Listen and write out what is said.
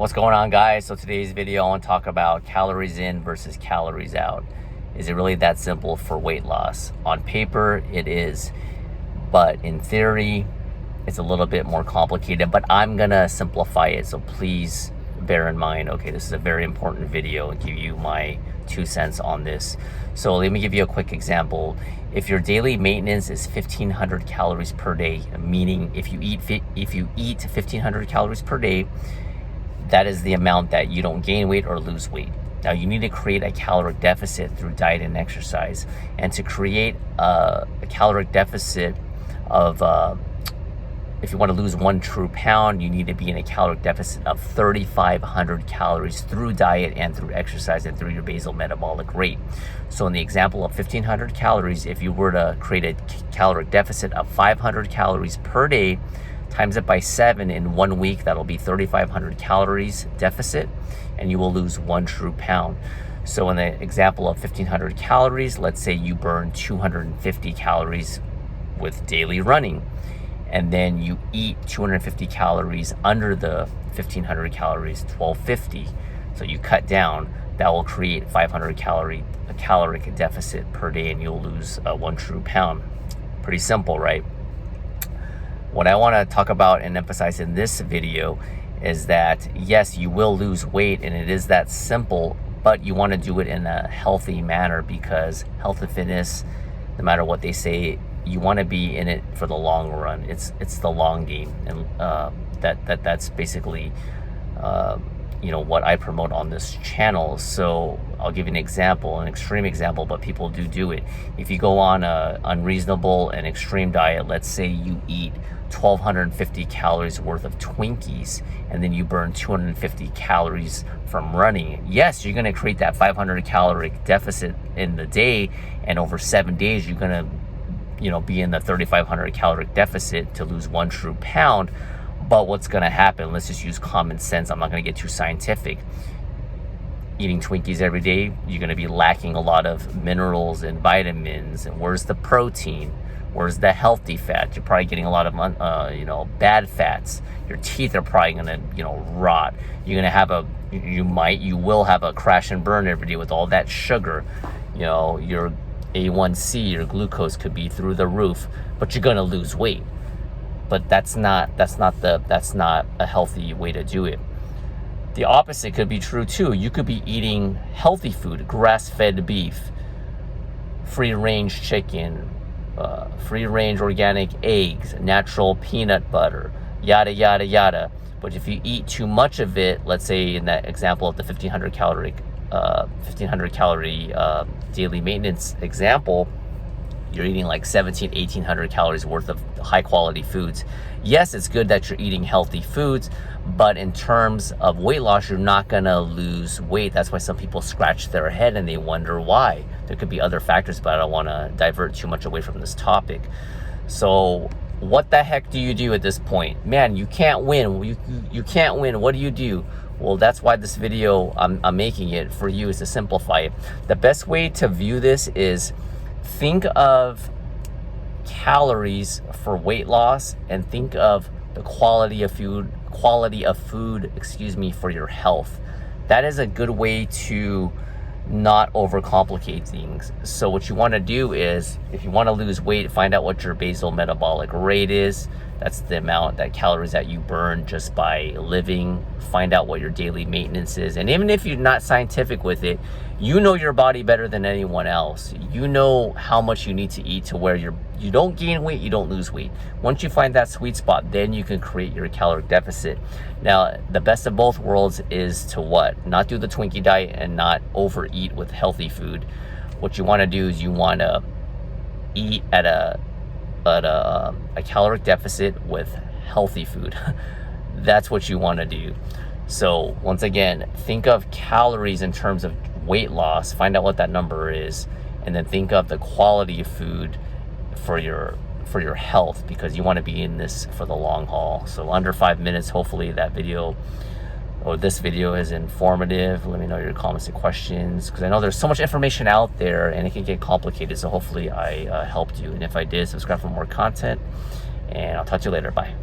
What's going on, guys? So today's video I want to talk about calories in versus calories out. Is it really that simple for weight loss? On paper it is, but in theory it's a little bit more complicated, but I'm gonna simplify it, so please bear in mind, okay, this is a very important video and give you my 2 cents on this. So let me give you a quick example. If your daily maintenance is 1500 calories per day, meaning if you eat 1500 calories per day, that is the amount that you don't gain weight or lose weight. Now you need to create a caloric deficit through diet and exercise. And to create a caloric deficit of, if you want to lose 1 true pound, you need to be in a caloric deficit of 3,500 calories through diet and through exercise and through your basal metabolic rate. So in the example of 1500 calories, if you were to create a caloric deficit of 500 calories per day, times it by 7 in 1 week, that'll be 3,500 calories deficit, and you will lose 1 true pound. So in the example of 1500 calories, let's say you burn 250 calories with daily running, and then you eat 250 calories under the 1500 calories, 1250. So you cut down, that will create 500 caloric deficit per day, and you'll lose 1 true pound. Pretty simple, right? What I want to talk about and emphasize in this video is that yes, you will lose weight, and it is that simple, but you want to do it in a healthy manner, because health and fitness, no matter what they say, you want to be in it for the long run. It's the long game, and that's basically what I promote on this channel. So I'll give you an example, an extreme example, but people do it. If you go on a unreasonable and extreme diet, let's say you eat 1,250 calories worth of Twinkies, and then you burn 250 calories from running. Yes, you're going to create that 500 caloric deficit in the day, and over 7 days you're going to be in the 3,500 caloric deficit to lose 1 true pound. But what's going to happen, let's just use common sense, I'm not going to get too scientific. Eating Twinkies every day, you're going to be lacking a lot of minerals and vitamins. And where's the protein? Where's the healthy fat? You're probably getting a lot of bad fats. Your teeth are probably going to rot. You're going to have you will have a crash and burn every day with all that sugar. Your A1C, your glucose could be through the roof, but you're going to lose weight. But that's not a healthy way to do it. The opposite could be true too. You could be eating healthy food, grass-fed beef, free-range chicken, free-range organic eggs, natural peanut butter, yada yada yada. But if you eat too much of it, let's say in that example of the 1500 calorie daily maintenance example, you're eating like 1,800 calories worth of high quality foods. Yes, it's good that you're eating healthy foods, but in terms of weight loss, you're not gonna lose weight. That's why some people scratch their head and they wonder why. There could be other factors, but I don't wanna divert too much away from this topic. So what the heck do you do at this point? Man, you can't win. You can't win. What do you do? Well, that's why this video, I'm making it for you, is to simplify it. The best way to view this is think of calories for weight loss, and think of the quality of food, for your health. That is a good way to not overcomplicate things. So what you want to do is, if you want to lose weight, find out what your basal metabolic rate is. That's the amount, that calories that you burn just by living. Find out what your daily maintenance is. And even if you're not scientific with it, you know your body better than anyone else. You know how much you need to eat to where you don't gain weight, you don't lose weight. Once you find that sweet spot, then you can create your caloric deficit. Now, the best of both worlds is to what? Not do the Twinkie diet and not overeat with healthy food. What you want to do is you want to eat at a caloric deficit with healthy food. That's what you want to do. So once again, think of calories in terms of weight loss, find out what that number is, and then think of the quality of food for your health, because you want to be in this for the long haul. So under 5 minutes, hopefully that video or this video is informative. Let me know your comments and questions, because I know there's so much information out there and it can get complicated. So hopefully I helped you. And if I did, subscribe for more content, and I'll talk to you later. Bye.